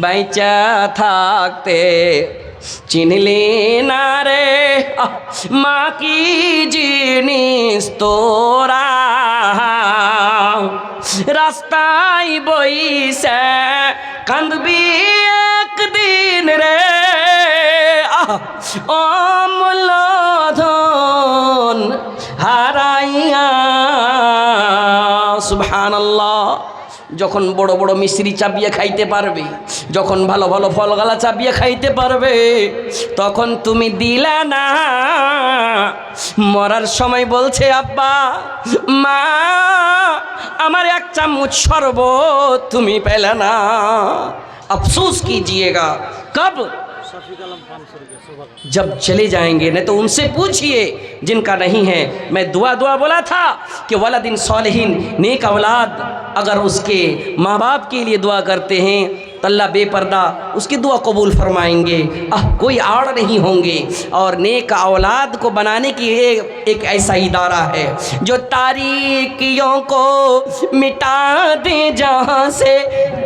বাইচা থাকতে চিনলি না রে মা কি জিনিস তোরা, রাস্তায় বইসে কাঁদবি একদিন রে অমূল্য ধন হারাইয়া। সুবহানাল্লাহ। যখন বড় বড় মিশ্রি চাপিয়ে খাইতে পারবে, যখন ভালো ভালো ফলগালা চাপিয়ে খাইতে পারবে, তখন তুমি দিলা না। মরার সময় বলছে আব্বা মা আমার এক চামচ শরবত তুমি পেলে না। अफसोस कीजिएगा कब, जब चले जाएंगे। नहीं तो उनसे पूछिए जिनका नहीं है। मैं दुआ बोला था कि वलदिन सालिहीन, नेक औलाद अगर उसके माँ बाप के लिए दुआ करते हैं तो अल्लाह बेपर्दा उसकी दुआ कबूल फरमाएंगे। कोई आड़ नहीं होंगे। और नेक औलाद को बनाने की एक ऐसा इदारा है जो तारीकियों को मिटा दे, जहाँ से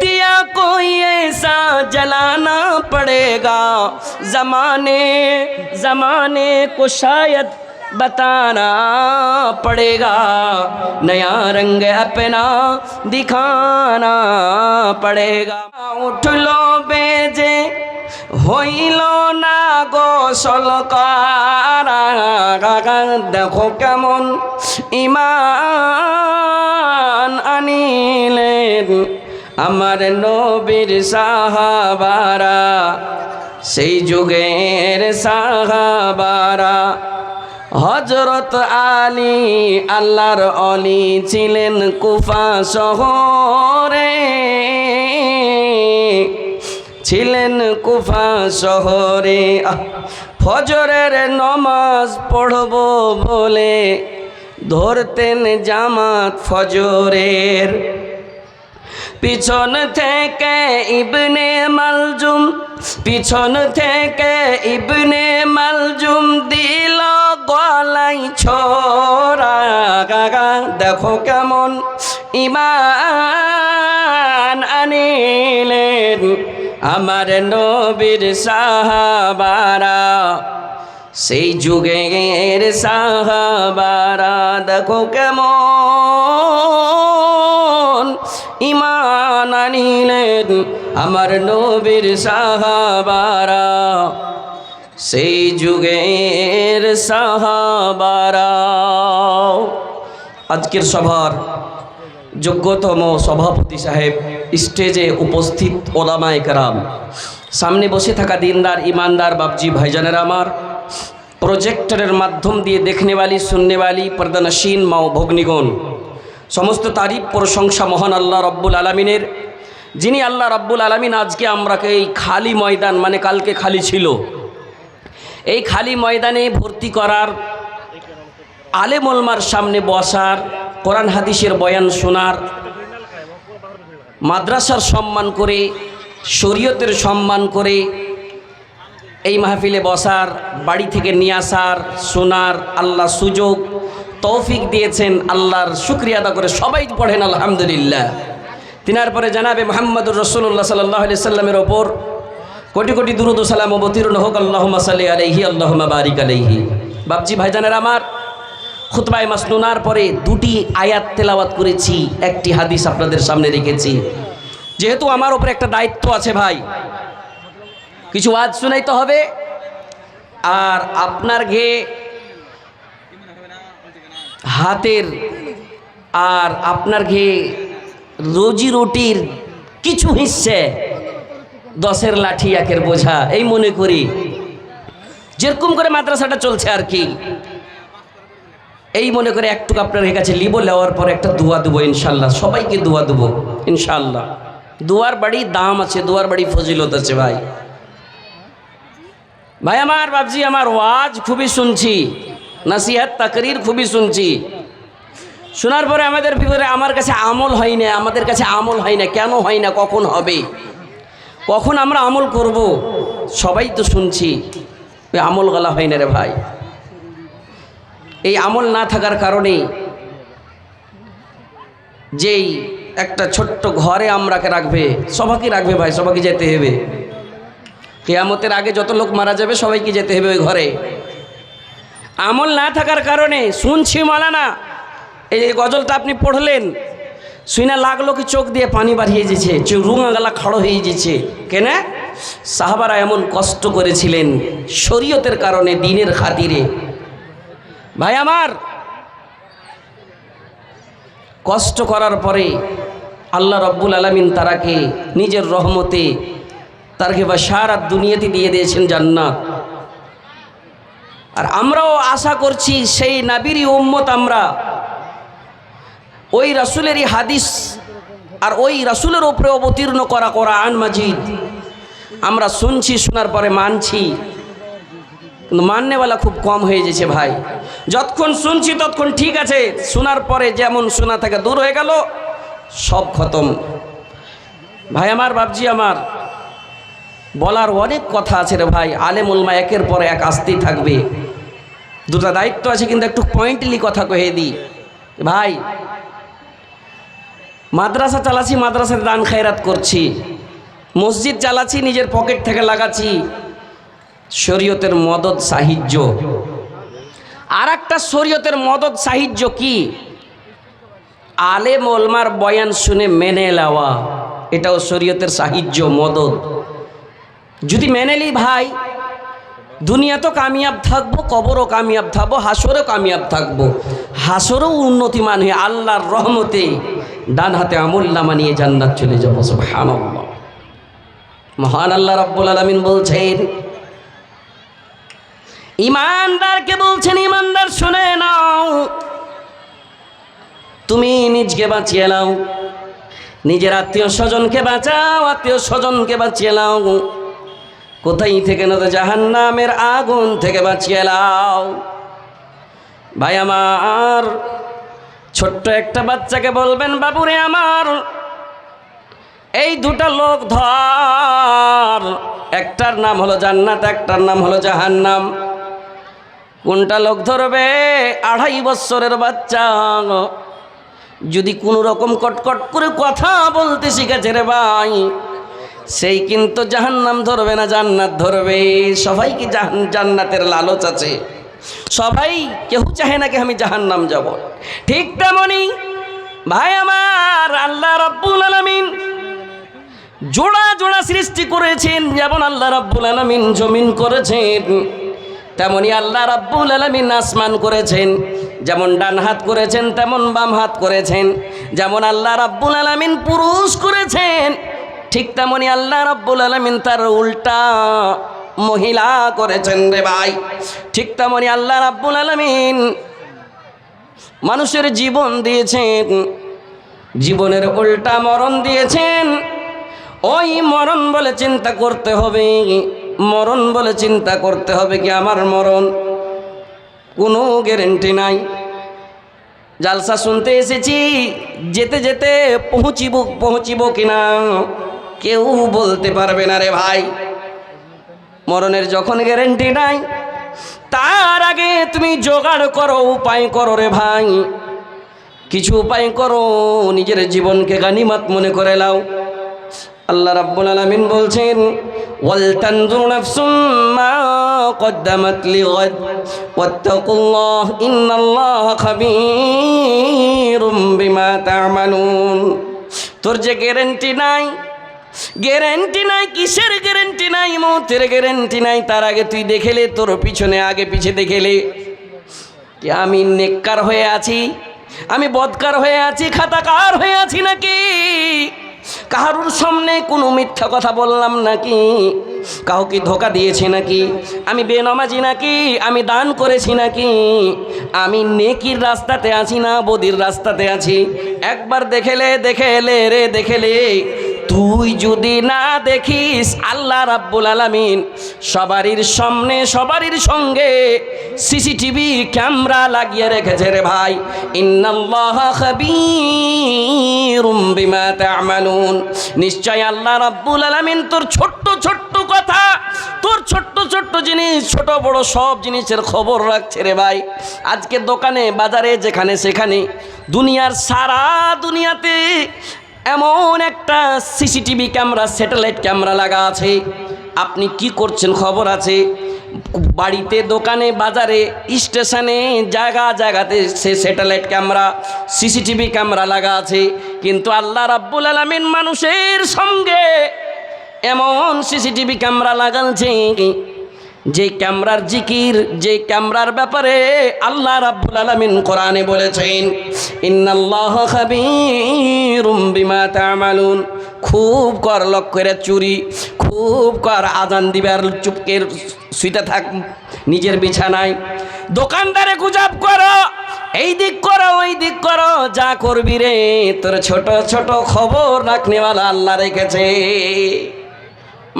दिया कोई ऐसा जलाना पड़ेगा। ज़माने को शायद बताना पड़ेगा, नया रंग अपना दिखाना पड़ेगा। उठ लो बेजे হইল না গোসল করা, দেখো কেমন ঈমান আনিলেন আমার নবীর সাহাবারা, সেই যুগের সাহাবারা। হযরত আলী আল্লাহর অলি ছিলেন কুফা শহরে, ছিলেন কুফা শহরে। ফজরের নমাজ পড়ব বলে ধরতেন জামাত ফজরের। পিছন থেকে ইবনে মালজুম, পিছন থেকে ইবনে মালজুম দিল গলাই ছোরা, দেখো কেমন ঈমান আনিলেন আমার নবীর সাহাবারা, সেই যুগের সাহাবারা। দেখো কেমন ঈমান আনিলেন আমার নবীর সাহাবারা, সেই যুগের সাহাবারা। আজকের সভার যোগ্যতম সভাপতি সাহেব, স্টেজে উপস্থিত ওলামায়ে কেরাম, সামনে বসে থাকা দিনদার ईमानदार बापजी भाईजानेर আমার, প্রজেক্টরের মাধ্যম দিয়ে দেখনেওয়ালি শুননেওয়ালি পর্দানশীন মা ও ভগ্নীগণ, সমস্ত তারিফ প্রশংসা মহান আল্লাহ রব্বুল আলমিনের, যিনি আল্লাহ রব্বুল আলমিন আজকে আমরাকে এই খালি ময়দান, মানে কালকে খালি ছিল, এই খালি ময়দানে ভর্তি করার, আলেম ওলামার সামনে বসার, কোরআন হাদিসের বয়ান শোনার, মাদ্রাসার সম্মান করে, শরীয়তের সম্মান করে এই মাহফিলে বসার, বাড়ি থেকে নিয়ে আসার, শোনার আল্লাহ সুযোগ তৌফিক দিয়েছেন। আল্লাহর শুকরিয়া আদা করে সবাই পড়েন আলহামদুলিল্লাহ। তিনার পরে জানাবে মুহাম্মদুর রাসূলুল্লাহ সাল্লাল্লাহু আলাইহি সাল্লামের ওপর কোটি কোটি দুরূদ ও সালাম অবতীর্ণ হোক। আল্লাহুম্মা সাল্লি আলাইহি আল্লাহুম্মা বারিক আলাইহি। বাপজি ভাইজানেরা আমার, খুতবায়ে মাসনুনার পরে দুটি আয়াত তেলাওয়াত করেছি, একটি হাদিস আপনাদের সামনে রেখেছি। যেহেতু আমার উপরে একটা দায়িত্ব আছে ভাই, কিছু ওয়াজ শোনাইতে হবে, আর আপনার ঘে হাতের আর আপনার ঘে রোজি রুটির কিছু হিস্সে 10-এর লাঠি 1-এর বোঝা, এই মনে করি যেরকম করে মাদ্রাসাটা চলছে আর কি, এই মনে করে একটু আপনার কাছে লিব, নেওয়ার পর একটা দোয়া দেবো ইনশাল্লাহ। সবাইকে দোয়া দেবো ইনশাল্লাহ। দোয়ার বাড়ি দাম আছে, দোয়ার বাড়ি ফজিলত আছে ভাই। ভাই আমার, বাপজি আমার, ওয়াজ খুবই শুনছি, নসিহত তাকরীর খুবই শুনছি। শোনার পরে আমাদের ভিতরে আমার কাছে আমল হয় না, আমাদের কাছে আমল হয় না। কেন হয় না? কখন হবে? কখন আমরা আমল করব? সবাই তো শুনছি, আমল গলা হয় না রে ভাই। এই আমল না থাকার কারণে যেই একটা ছোট্ট ঘরে আমরাকে রাখবে, সবাইকে রাখবে ভাই, সবাইকে যেতে হবে। কিয়ামতের আগে যত লোক মারা যাবে সবাইকে যেতে হবে ওই ঘরে। আমল না থাকার কারণে শুনছি মালানা, এই গজলটা আপনি পড়লেন, শুনে লাগলো কি চোখ দিয়ে পানি বাড়িয়ে যেছে, রুঙা গালা খাড়ো হয়ে যেছে। কেন? সাহাবারা এমন কষ্ট করেছিলেন শরীয়তের কারণে, দ্বীনের খাতিরে। ভাই আমার, কষ্ট করার পরে আল্লাহ রব্বুল আলামিন তারাকে নিজের রহমতে তারকে সারা দুনিয়াতে দিয়ে দিয়েছেন জান্নাত। আর আমরাও আশা করছি সেই নবীরই উম্মত আমরা, ওই রাসূলেরই হাদিস আর ওই রাসূলের উপরে অবতীর্ণ করা কোরআন মাজিদ আমরা শুনছি, শোনার পরে মানছি, কিন্তু মাননেওয়ালা খুব কম হয়ে গেছে ভাই। যতক্ষণ শুনছি ততক্ষণ ঠিক আছে, শোনার পরে যেমন শোনা থেকে দূর হয়ে গেল, সব খতম। ভাই আমার, বাপজি আমার, বলার অনেক কথা আছে রে ভাই। আলেম উলমা একের পর এক আসতেই থাকবে, দুটা দায়িত্ব আছে, কিন্তু একটু পয়েন্টলি কথা কয়ে দিই ভাই। মাদ্রাসা চালাচ্ছি, মাদ্রাসাতে দান খায়রাত করছি, মসজিদ চালাচ্ছি, নিজের পকেট থেকে লাগাচ্ছি, শরীয়তের মদদ সাহায্য। আর একটা শরীয়তের মদদ সাহায্য কি? আলেম ওলমার বয়ান শুনে মেনে নেওয়া, এটাও শরীয়তের সাহায্য মদদ। যদি মেনে নিই ভাই, দুনিয়া তো কামিয়াব থাকবো, কবরও কামিয়াব থাকবো, হাসরেও কামিয়াব থাকবো, হাসরেও উন্নতিমান হয়ে আল্লাহর রহমতে ডান হাতে আমুল্লামা নিয়ে জান্নাত চলে যাবো। সুবহানাল্লাহ। মহান আল্লাহ রাব্বুল আলামিন বলছেন, ইমানদারকে বলছেন, ইমানদার শুনে নাও, তুমি নিজকে বাঁচিয়ে নাও, নিজের আত্মীয় স্বজনকে বাঁচাও, আত্মীয় স্বজনকে বাঁচিয়ে নাও। কোথায় থেকে? না, জাহান্নামের আগুন থেকে বাঁচিয়ে নাও। ভাই আমার, ছোট্ট একটা বাচ্চাকে বলবেন, বাবুরে আমার, এই দুটা লোক ধর, একটার নাম হলো জান্নাত, একটার নাম হলো জাহান্নাম। কোনটা লোক ধরবে? 2.5 বছরের বাচ্চা যদি কোনো রকম কটকট করে কথা বলতে শিখেছে রে ভাই, সেই কিন্তু জাহান্নাম ধরবে না, জান্নাত ধরবে। সবাইকে জান্নাতের লালচ আছে, সবাই, কেউ চাহে না কি আমি জাহান্নাম যাব। ঠিক তেমনি ভাই আমার, আল্লাহ রাব্বুল আলামিন জোড়া জোড়া সৃষ্টি করেছেন। যেমন আল্লাহ রাব্বুল আলামিন জমিন করেছেন, তেমনি আল্লাহ রাব্বুল আলামিন আসমান করেছেন। যেমন ডান হাত করেছেন, তেমন বাম হাত করেছেন। যেমন আল্লাহ রাব্বুল আলামিন পুরুষ করেছেন, ঠিক তেমনি আল্লাহ রাব্বুল আলামিন তার উল্টা মহিলা করেছেন রে ভাই। ঠিক তেমনি আল্লাহ রাব্বুল আলামিন মানুষের জীবন দিয়েছেন, জীবনের উল্টা মরণ দিয়েছেন। ওই মরণ বলে চিন্তা করতে হবে, মরণ বলে চিন্তা করতে হবে কি আমার মরণ কোনো গ্যারেন্টি নাই। জালসা শুনতে এসেছি, যেতে যেতে পৌঁছিব কিনা কেউ বলতে পারবে না রে ভাই। মরণের যখন গ্যারেন্টি নাই, তার আগে তুমি জোগাড় করো, উপায় করো রে ভাই, কিছু উপায় করো, নিজের জীবনকে গানিমত মনে করে নাও। আল্লাহ রাব্বুল আলামিন বলছেন, ওয়াল তানজুর নাফসুম মা কদ্দামাত লিগাদ ওয়াত্তাকুল্লাহ ইন্নাল্লাহা খাবীরুম বিমা তা'মালুন। তোর যে গ্যারান্টি নাই, গ্যারান্টি নাই, কিসের গ্যারান্টি নাই? মৌতের গ্যারান্টি নাই। তার আগে তুই দেখেলে, তোর পিছনে আগে পিছে দেখেলে কি আমি নেককার হয়ে আছি, আমি বদকার হয়ে আছি, খাতাকার হয়ে আছি নাকি? কারুর সামনে কোনো মিথ্যা কথা বললাম নাকি? কাউকে ধোকা দিয়েছি নাকি? আমি বেনামাজি নাকি? আমি দান করেছি নাকি? আমি নেকির রাস্তাতে আছি না বদির রাস্তাতে আছি? একবার দেখেলে রে দেখেলে। তুই যদি না দেখিস, আল্লাহ রাব্বুল আলামিন সবারির সামনে সবারির সঙ্গে সিসিটিভি ক্যামেরা লাগিয়ে রেখেছে রে ভাই। ইন্নাল্লাহা খাবীরুম বিমা তা'মালুন। নিশ্চয় আল্লাহ রাব্বুল আলামিন তোর ছোট্ট ছোট্ট কথা, তোর ছোট্ট ছোট্ট জিনিস, ছোট বড় সব জিনিসের খবর রাখছে রে ভাই। আজকে দোকানে বাজারে যেখানে সেখানে, দুনিয়ার সারা দুনিয়াতে এমন একটা সিসিটিভি ক্যামেরা, স্যাটেলাইট ক্যামেরা লাগা আছে। আপনি কি করছেন খবর আছে। বাড়িতে, দোকানে, বাজারে, স্টেশনে, জায়গাতে সে স্যাটেলাইট ক্যামেরা, সিসিটিভি ক্যামেরা লাগা আছে। কিন্তু আল্লাহ রাব্বুল আলামিন মানুষের সঙ্গে এমন সিসিটিভি ক্যামেরা লাগালছে, যে ক্যামেরার জিকির, যে ক্যামেরার ব্যাপারে আল্লাহ রাব্বুল আলামিন কোরআনে বলেছেন, ইন্নাল্লাহা খাবীরুম বিমা তা'মালুন। খুব কর লক্ষ্য করে চুরি, খুব কর আজান দিবার চুপকে শুইতে থাক নিজের বিছানায়, দোকানদারে গুজব করো, এই দিক করো ওই দিক করো, যা করবি রে তোর ছোট ছোট খবর রাখনেওয়ালা আল্লাহ রেখেছে।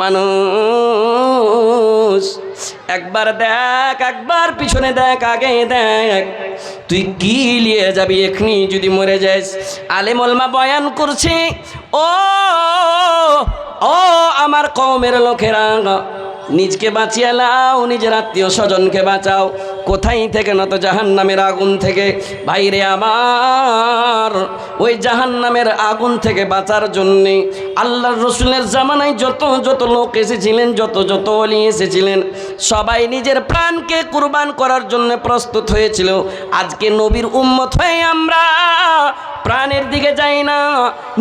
মানুষ একবার দেখ, একবার পিছনে দেখ, আগে দেখ, তুই কি নিয়ে যাবি এখনি যদি মরে যাস। আলেম ওলামা বয়ান করছে, ও ও আমার কওমের লোকেরা, নিজকে বাঁচিয়ে লাও, নিজের আত্মীয় স্বজনকে বাঁচাও। কোথায় থেকে? না তো জাহান্নামের আগুন থেকে। ভাইরে আমার, ওই জাহান্নামের আগুন থেকে বাঁচার জন্যে আল্লাহর রসুলের জামানায় যত লোক এসেছিলেন, যত ওলি এসেছিলেন, সবাই নিজের প্রাণকে কুরবান করার জন্য প্রস্তুত হয়েছিল। আজকে নবীর উম্মত হয়ে আমরা প্রাণের দিকে যাই না,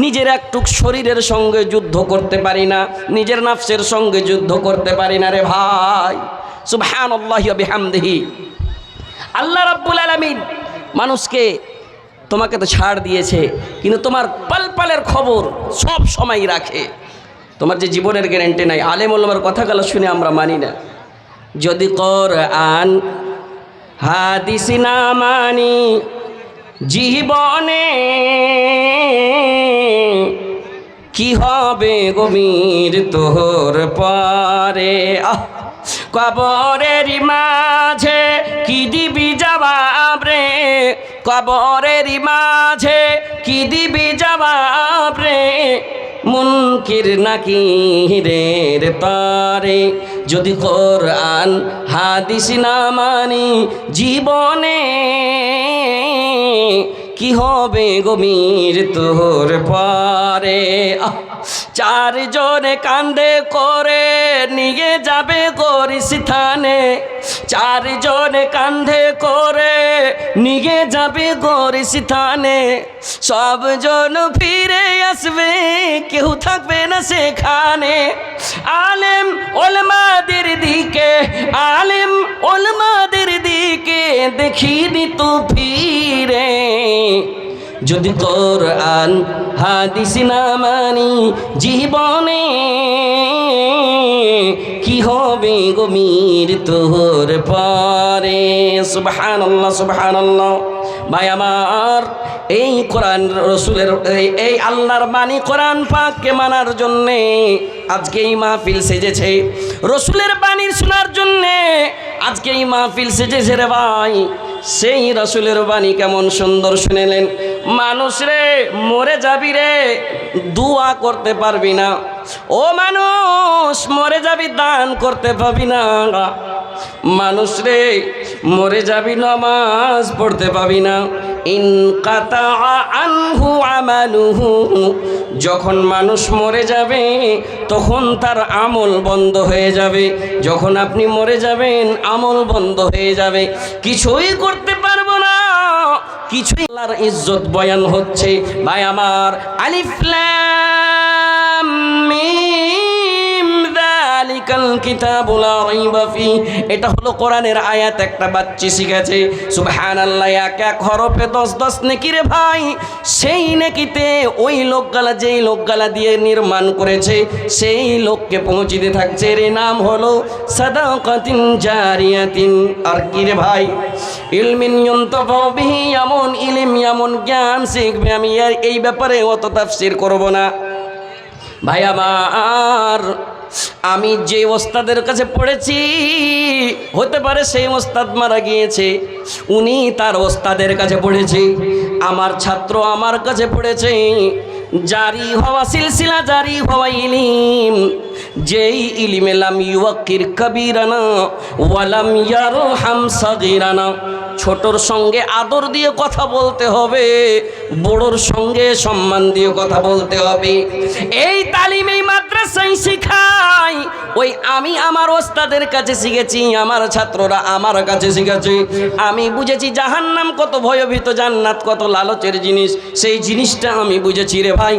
নিজের একটুক শরীরের সঙ্গে যুদ্ধ করতে পারি না, নিজের নাফসের সঙ্গে যুদ্ধ করতে পারি না রে ভাই। সুবহানাল্লাহি ওয়া বিহামদিহি। আল্লাহ রাব্বুল আলামিন মানুষকে, তোমাকে তো ছাড় দিয়েছে, কিন্তু তোমার পালপালের খবর সব সময় রাখে। তোমার যে জীবনের গ্যারান্টি নাই। আলেম ওলামার কথাগুলো শুনে আমরা মানি না। যদি কোরআন হাদিস না মানি জীবনে, কি হবে গভীর তোর পরে। কবরের মাঝে কি দিবি জবাব রে, কবরের মাঝে কি দিবি জবাব রে, মুনকির নাকিরের তরে। যদি কোরআন হাদিস না মানি জীবনে, কি হবে গভীর তোর পরে। চারজনে কান্দে করে নিয়ে যাবে গরিস্থানে, চারজনে কান্ধে করে নিয়ে যাবে গরিস্থানে। সবজন ফিরে আসবে, কেউ থাকবে না সেখানে। আলেম ওলামাদের দিকে, আলেম ওলামাদের দিকে দেখিনি তো ফিরে। যদি কোরআন হাদিস না মানি জীবনে, কি হবে গভীর তোর পরে। সুবহানাল্লাহ, সুবহানাল্লাহ। ভাই আমার, এই কোরআন রসুলের, এই আল্লাহর বাণী কোরআন পাককে মানার জন্যে আজকে এই মাহফিল সেজেছে। রসুলের বাণী শোনার জন্যে আজকে এই মাহফিল সেজেছে রে ভাই। সেই রসুলের বাণী কেমন সুন্দর শুনেলেন। মানুষ রে, মরে যাবি রে, দোয়া করতে পারবি না। ও মানুষ, মরে যাবি, দান করতে পারবি না। মানুষ রে, মরে যাবি, নামাজ পড়তে পাবি না। ইনকাতা আনহু আমালুহু, যখন মানুষ মরে যাবে তখন তার আমল বন্ধ হয়ে যাবে। যখন আপনি মরে যাবেন আমল বন্ধ হয়ে যাবে, কিছুই করতে পারবো না, কিছুই। আল্লাহর ইজ্জত বয়ান হচ্ছে ভাই আমার। আলিফ লাম মিম যালিকাল কিতাবু লা রাইবা ফি, এটা হলো কোরআনের আয়াত। একটা বাচ্চা শিখেছে সুবহানাল্লাহ, এক হরফে 10 নেকি রে ভাই। সেই নেকিতে ওই লোকগুলা, যেই লোকগুলা দিয়ে নির্মাণ করেছে, সেই লোককে পৌঁছিতে থাকছে। এর নাম হলো সাদাকাতিন জারিয়াতিন। আর কি রে ভাই? ইলমিন ইউনতাফা বিহি, এমন ইলম, এমন জ্ঞান শিখবে। আমি এই ব্যাপারে অত তাফসীর করব না ভাই আমার। আমি যে ওস্তাদের কাছে পড়েছি, হতে পারে সেই ওস্তাদ মারা গিয়েছে, উনি তার ওস্তাদের কাছে পড়েছে। আমার ছাত্র আমার কাছে পড়েছে। জারি হওয়া সিলসিলা, জারি হওয়া ইলম, যেই ইলমে লাম ইউকির কবিরানা ওয়ালাম ইয়ারহাম সাগীরানা। ছোটর সঙ্গে আদর দিয়ে কথা বলতে হবে, বড়র সঙ্গে সম্মান দিয়ে কথা বলতে হবে। এই তালিম এই মাদ্রাসায় শিখাই। ওই আমি আমার ওস্তাদের কাছে শিখেছি, আমার ছাত্ররা আমার কাছে শিখেছে। আমি বুঝেছি জাহান্নাম কত ভয়ভীত, জান্নাত কত লালচের জিনিস। সেই জিনিসটা আমি বুঝেছি রে ভাই।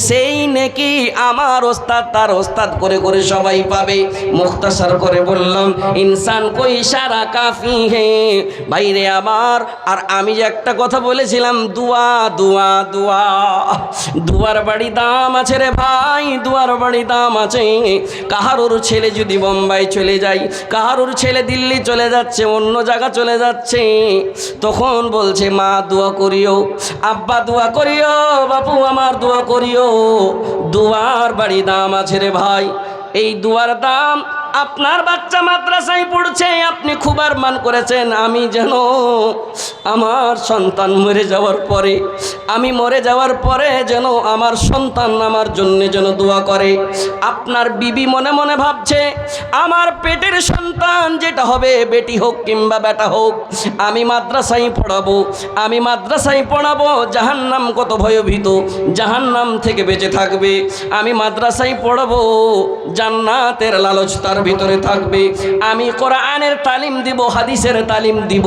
সেই নেকি আমার ওস্তাদ তার ওস্তাদ করে করে সবাই পাবে। মুখতাসার করে বললাম, ইনসান কো ইশারা কাফি হে ভাইরে আমার। আর আমি যে একটা কথা বলেছিলাম, দুয়া দুয়া দুয়া, দুয়ার বাড়ি দাম আছে রে ভাই, দুয়ার বাড়ি দাম আছে। কাহারুর ছেলে যদি বোম্বাই চলে যায়, কাহারুর ছেলে দিল্লি চলে যাচ্ছে, অন্য জায়গা চলে যাচ্ছে, তখন বলছে মা দোয়া করিও, আব্বা দোয়া করিও, বাপু আমার দোয়া করিও। দুয়ার বাড়ি দাম আছে রে ভাই। এই দুয়ার দাম আপনার বাচ্চা মাদ্রাসায় পড়ছে, আপনি খুব আরমান করেছেন আমি যেন আমার সন্তান মরে যাওয়ার পরে, আমি মরে যাওয়ার পরে যেন আমার সন্তান আমার জন্য যেন দোয়া করে। আপনার বিবি মনে মনে ভাবছে আমার পেটের সন্তান যেটা হবে, বেটি হোক কিংবা বেটা হোক, আমি মাদ্রাসায় পড়াবো, আমি মাদ্রাসায় পড়াবো। জাহান্নাম কত ভয়ভীত, জাহান্নাম থেকে বেঁচে থাকবে। আমি মাদ্রাসায় পড়াবো, জান্নাতের লালচ তার ভিতরে থাকবে। আমি কোরআনের তালিম দিব, হাদিসের তালিম দিব।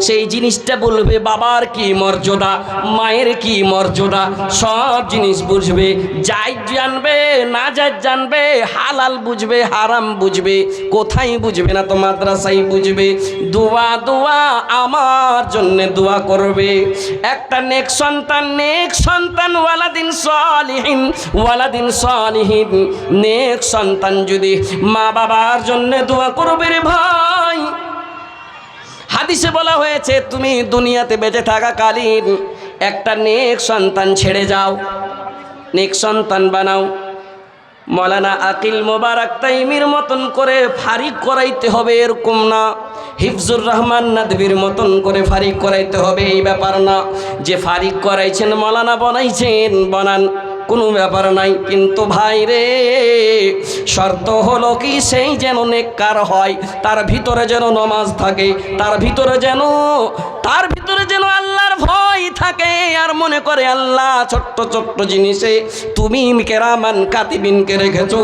সেই জিনিসটা বলবে বাবার কি মর্যাদা, মায়ের কি মর্যাদা, সব জিনিস বুঝবে। জায়েজ জানবে, না জায়েজ জানবে, হালাল বুঝবে, হারাম বুঝবে। কোথায় বুঝবে না তো মাদ্রাসায় বুঝবে। দোয়া দোয়া আমার জন্য দোয়া করবে। একটা নেক সন্তান ওয়ালাদিন সালিহিন, ওয়ালাদিন সালিহিন, নেক সন্তান যদি মা বাবার জন্য দোয়া করবে রে ভাই। হাদিসে বলা হয়েছে তুমি দুনিয়াতে বেঁচে থাকাকালীন একটা নেক সন্তান ছেড়ে যাও, নেক সন্তান বানাও। মৌলানা আকিল মোবারক তাইমির মতন করে ফারিক করাইতে হবে এরকম না, হিফজুর রহমান নাদবির মতন করে ফারিক করাইতে হবে এই ব্যাপার না। যে ফারিক করাইছেন মৌলানা বানাইছেন, বানান, কোনো ব্যাপার নাই। কিন্তু ভাই রে, শর্ত হলো কি সেই যেন নেককার হয়, তার ভিতরে যেন নামাজ থাকে, তার ভিতরে যেন আল্লাহর ভয় থাকে। আর মনে করে আল্লাহ ছোট্ট ছোট্ট জিনিসে তুমি কেরামান কাতিবিনকে রেখেছো,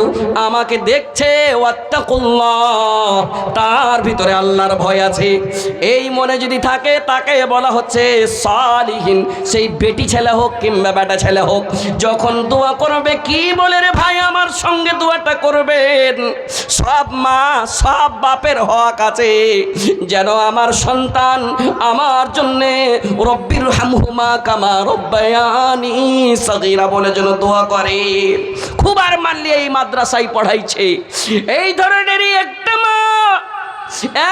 আমাকে দেখছে, ওয়াত্তাকুল্লাহ, তার ভিতরে আল্লাহর ভয় আছে। এই মনে যদি থাকে তাকে বলা হচ্ছে সালিহিন। সেই বেটি ছেলে হোক কিংবা বেটা ছেলে হোক, যখন দোয়া করবে কি বলে রে ভাই, আমার সঙ্গে দোয়াটা করবেন। সব মা সব বাপের হক আছে যেন আমার সন্তান আমার জন্যে রব্বির হামহুমা কামা রব্বায়ানি সগীরা বলে যেন দোয়া করে। খুব আর মানলি এই মাদ্রাসায় পড়াইছে এই ধরনেরই একটা মা,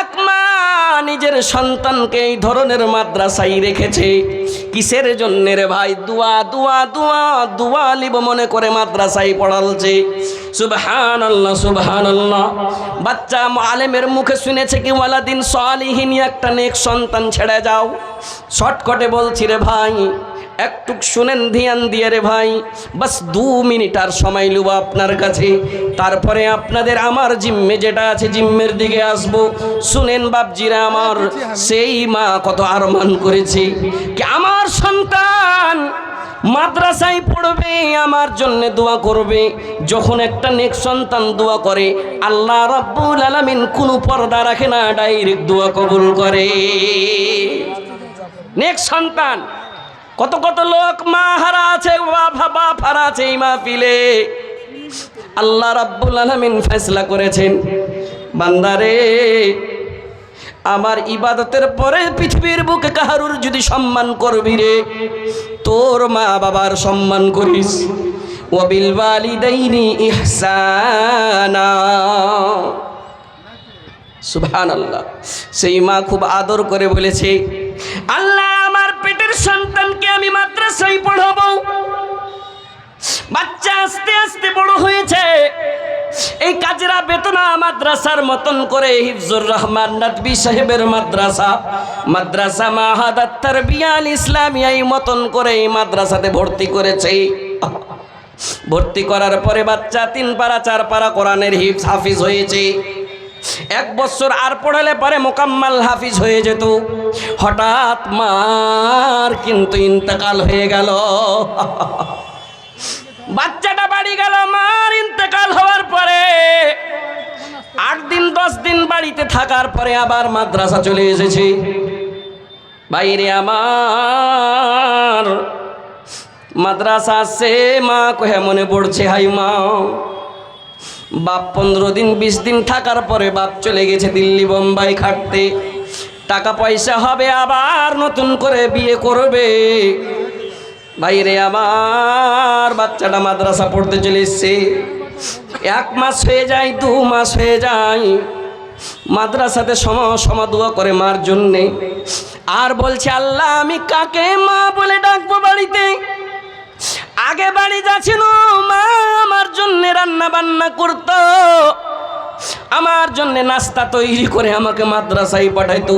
এক মা নিজের সন্তানকে এই ধরনের মাদ্রাসায় রেখেছে। কিসের জন্য রে ভাই? দোয়া দোয়া দোয়া দোয়া লিব মনে করে মাদ্রাসায় পড়ালছে। সুবহানাল্লাহ সুবহানাল্লাহ। বাচ্চা আলেমের মুখে শুনেছে কি ওয়ালাদিন সালিহিন, একটা নেক সন্তান ছেড়ে যাও। শর্টকটে বলছি রে ভাই, একটু শুনেন ধ্যান দিয়ে রে ভাই, বাস 2 মিনিট আর সময় লুব আপনার কাছে, তারপরে আপনাদের আমার জিম্মে যেটা আছে জিম্মের দিকে আসবো। শুনেন বাপজিরা আমার, সেই মা কত আরমান করেছে কি আমার সন্তান মাদ্রাসায় পড়বে, আমার জন্য দোয়া করবে। যখন একটা নেক সন্তান দোয়া করে, আল্লাহ রাব্বুল আলামিন কোনো পর্দা রাখে না, ডাইরেক্ট দোয়া কবুল করে। নেক সন্তান, কত কত লোক মা হারা আছে, বাপ হারা আছে এই মাহফিলে। আল্লাহ রাব্বুল আলামিন ফয়সালা করেছেন, বান্দারে আমার ইবাদতের পরে পৃথিবীর বুকে কাহারুর যদি সম্মান করবি রে, তোর মা বাবার সম্মান করিস। ওয়াবিল ওয়ালিদাইনি ইহসানা। সুবহানাল্লাহ। সেই মা খুব আদর করে বলেছে, আল্লাহ আমার পেটের সন্তানকে আমি মাদ্রাসায় পড়াবো। বাচ্চা আস্তে আস্তে বড় হয়েছে। এই কাজরা বেতনা মাদ্রাসার মতন করে হিফজুর রহমান নাদবি সাহেবের মাদ্রাসা মাহাদাত তারবিয়া আল ইসলামিয়া এই মতন করে এই মাদ্রাসাতে ভর্তি করেছে। ভর্তি করার পরে বাচ্চা 3 পারা 4 পারা কোরআনের হাফিজ হয়েছে। 1 বছর আর পড়ালে পরে মোকাম্মাল হাফিজ হয়ে যেত। হঠাৎ মার কিন্তু ইন্তেকাল হয়ে গেল। বাচ্চাটা বাড়ি গেল। মার ইন্তেকাল হওয়ার পরে 8 দিন 10 দিন বাড়িতে থাকার পরে আবার মাদ্রাসা চলে এসেছে। বাইরে আমার মাদ্রাসা আসছে, মা কহে মনে পড়ছে, হাই মা। বাপ 15 দিন 20 দিন থাকার পরে বাপ চলে গেছে দিল্লি বোম্বাই খাটতে। টাকা পয়সা হবে, আবার নতুন করে বিয়ে করবে। বাইরে আমার বাচ্চাটা মাদ্রাসা পড়তে চলে এসছে। 1 মাস হয়ে যায়, 2 মাস হয়ে যায়, মাদ্রাসাতে সমা দোয়া করে মার জন্যে। আর বলছে, আল্লাহ আমি কাকে মা বলে ডাকবো বাড়িতে? আগে বাড়ি যাচ্ছিল, মা আমার জন্যে রান্না বান্না করতো, আমার জন্য নাস্তা তৈরি করে আমাকে মাদ্রাসায় পাঠাইতো।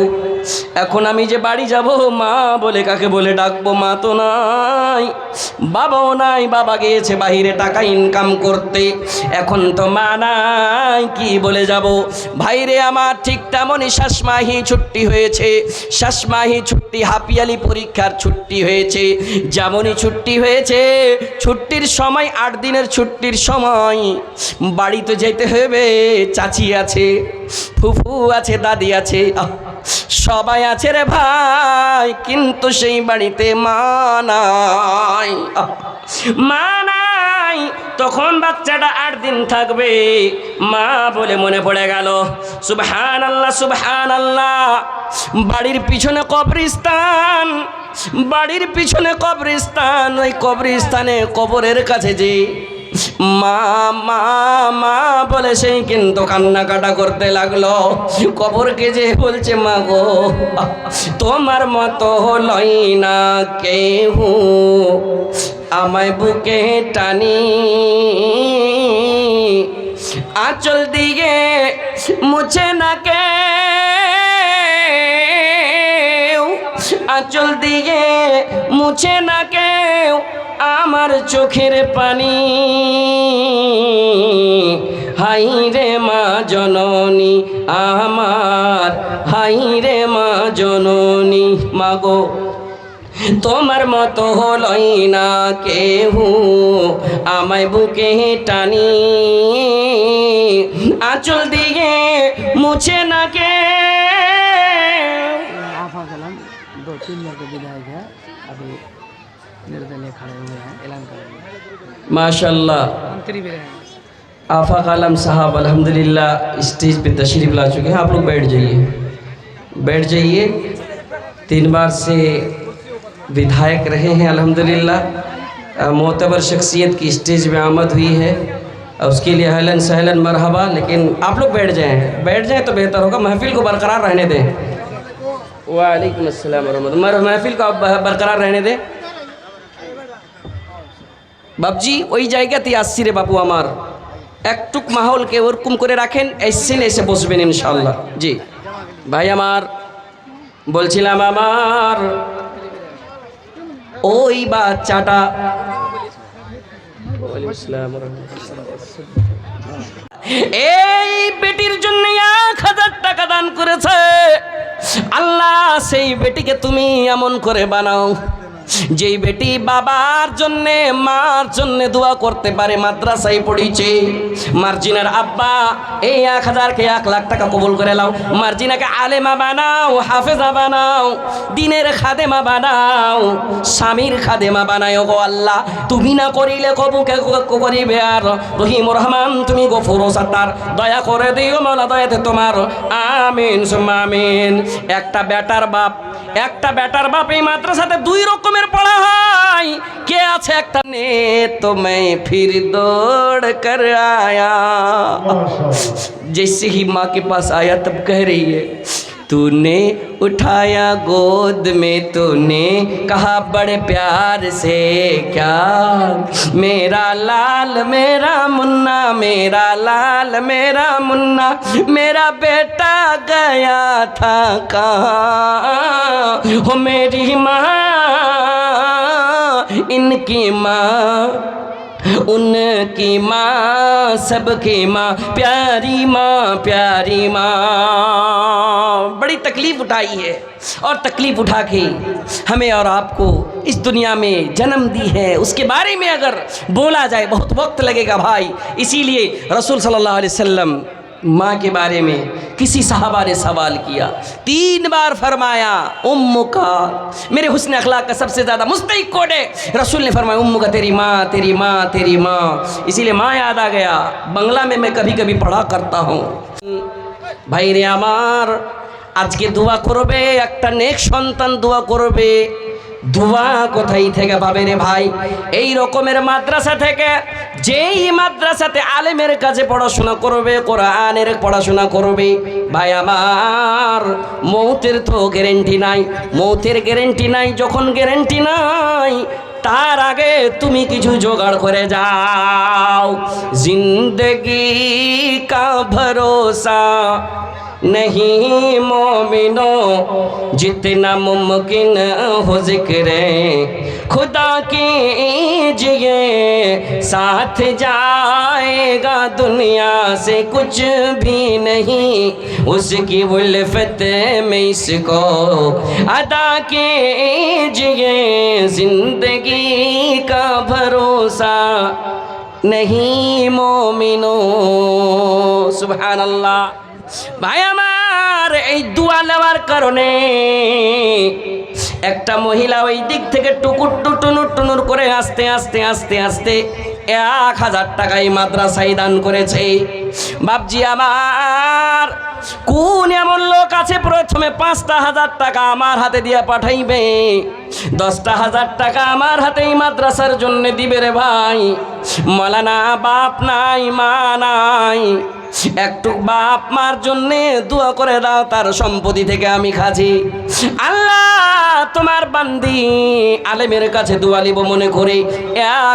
এখন আমি যে বাড়ি যাব, মা বলে কাকে বলে ডাকবো? মা তো নাই, বাবাও নাই, বাবা গিয়েছে বাইরে টাকা ইনকাম করতে। এখন তো মা নাই, কি বলে যাব? ভাইরে আমার ঠিক তেমনই শাসমাহি ছুটি হয়েছে। শাসমাহি ছুটি, হাপিয়ালি পরীক্ষার ছুটি হয়েছে। যেমনই ছুটি হয়েছে, ছুটির সময় 8 দিনের ছুটির সময় বাড়িতে যেতে হবে। চাচি আছে, ফুফু আছে, দাদি আছে, সবাই আছে রে ভাই, কিন্তু সেই বাড়িতে মা নাই। মা নাই, তখন বাচ্চাটা 8 দিন থাকবে। মা বলে মনে পড়ে গেল, সুবহানাল্লাহ সুবহানাল্লাহ, বাড়ির পিছনে কবরস্থান, বাড়ির পিছনে কবরস্থান। ওই কবরস্থানে কবরের কাছে যে মা মা মা বলে সেই কিন্তু কান্নাকাটা করতে লাগলো। কবরকে যে বলছে, মা গো তোমার মতো লই না কেহু, আমায় বুকে টানি, আঁচল দিকে মুছে না কেউ, আঁচল দিকে মুছে না কেউ আমার চোখের পানি। হাই রে মা জননী আমার, হাই রে মা জননী, মাগো তোমার মতো হলই না কেহু, আমায় বুকে টানি, আঁচল দিয়ে মুছে না কে। आफा कलम 2-3 बार के विधायक है, अभी निर्दलीय खड़े हुए हैं, ऐलान करेंगे। माशाल्लाह, मंत्री भी रहे आफा कालम साहब अल्हम्दुलिल्लाह स्टेज पे तशरीफ ला चुके हैं। आप लोग बैठ जाइए, बैठ जाइए। 3 बार से विधायक रहे हैं अल्हम्दुलिल्लाह। मोतबर शख्सियत की स्टेज में आमद हुई है, उसके लिए अहलन सहलन मरहबा। लेकिन आप लोग बैठ जाएं तो बेहतर होगा, महफिल को बरकरार रहने दें। वालेकुम अस्सलाम वरहमतुल्लाह। महफिल को आप बरकरार रहने दें। बाबजी ওই জায়গাতেই আসছি রে বাপু আমার, একটুক মাহলকে ওরকম করে রাখেন, এসেছেন এসে বসবেন ইনশাআল্লাহ। জি ভাই আমার, বলছিলাম আমার ওই বাচ্চাটা, এই বেটির জন্য 1000 টাকা দান করেছে আল্লাহ। সেই বেটিকে তুমি এমন করে বানাও যেই বেটি বাবার জন্যে মার জন্যে দোয়া করতে পারে। মাদ্রাসায় পড়িছে, মার্জিনার আব্বা এই 1000কে 1 লাখ টাকা কবুল করে লাও। মার্জিনাকে আলেমা বানাও, হাফেজা বানাও, দিনের খাদেমা বানাও, স্বামীর খাদেমা বানাও গো আল্লাহ। তুমি না করিলে কবুকে করিবে আর রহিম রহমান, তুমি গফুর সাত্তার, দয়া করে দিও মাওলা, দয়াতে তোমার, আমিন সুম্মা আমিন। একটা বেটার বাপ এই মাদ্রাসাতে 2 রকমের পড়া হয়। কে আছে একটা নে তো मैं फिर दौड़ कर आया, जैसे ही माँ के पास आया तब कह रही है, तूने उठाया गोद में, तूने कहा बड़े प्यार से, क्या मेरा लाल मेरा मुन्ना, मेरा लाल मेरा मुन्ना, मेरा बेटा गया था कहाँ, हो मेरी माँ इनकी माँ उनकी माँ सबकी माँ, प्यारी माँ, प्यारी माँ। बड़ी तकलीफ उठाई है और तकलीफ उठा के हमें और आपको इस दुनिया में जन्म दी है, उसके बारे में अगर बोला जाए बहुत वक्त लगेगा भाई। इसीलिए रसूल सल्लल्लाहु अलैहि वसल्लम माँ के बारे में किसी सहाबा ने सवाल किया, 3 बार फरमाया उम्मु का, मेरे हुस्न अखलाक का सबसे ज़्यादा मुस्तहिक कौन है? रसूल ने फरमाया उम्मु का, तेरी माँ, तेरी माँ, तेरी माँ। इसीलिए माँ याद आ गया। बांग्ला में मैं कभी कभी पढ़ा करता हूँ। भाई रे আমার আজকে দোয়া করবে, একটা নেক সন্তান দোয়া করবে। দোয়া কোথায় থেকে পাবে রে ভাই? এই রকমের মাদ্রাসা থেকে, যেই মাদ্রাসাতে আলেমের কাছে পড়াশোনা করবে, কোরআনের পড়াশোনা করবে। ভাই আমার মৌতের তো গ্যারেন্টি নাই, মৌতের গ্যারেন্টি নাই। যখন গ্যারেন্টি নাই তার আগে তুমি কিছু জোগাড় করে যাও। জিন্দগি কা ভরসা नहीं मोमिनो, जितना मुमकिन हो जिक्र खुदा कीजिए, साथ जाएगा दुनिया से कुछ भी नहीं, उसकी उल्फत में इसको अदा कीजिए। जिंदगी का भरोसा नहीं मोमिनो। सुभान अल्लाह। ভাই আমার এই দোয়া নেওয়ার কারণে একটা মহিলা ওই দিক থেকে টুকুর টুনুর টুনুর করে আস্তে আস্তে আস্তে আস্তে 1000 টাকা এই মাদ্রাসায় দান করেছে। বাপজি আমার কোন এমন লোক আছে প্রথমে 5,000 টাকা আমার হাতে দিয়ে পাঠাইবে, 10,000 টাকা আমার হাতে এই মাদ্রাসার জন্য দিবে রে ভাই। মাওলানা বাপ নাই, মা নাই, একটু বাপ মার জন্য দোয়া করে দাও, তার সম্পত্তি থেকে আমি খাচ্ছি। আল্লাহ তোমার বান্দি আলেমের কাছে দোয়া নিব মনে করে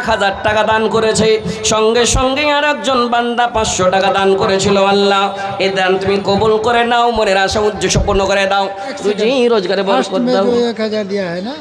1000 টাকা দান করেছে। সঙ্গে সঙ্গে আর একজন বান্দা 500 টাকা দান করেছিল। আল্লাহ এ দান তুমি কবুল করে নাও, মনের আশা উদ্দেশ্য পূর্ণ করে দাও, রুজি রোজগারে বরকত দাও। 1000 दिया है ना।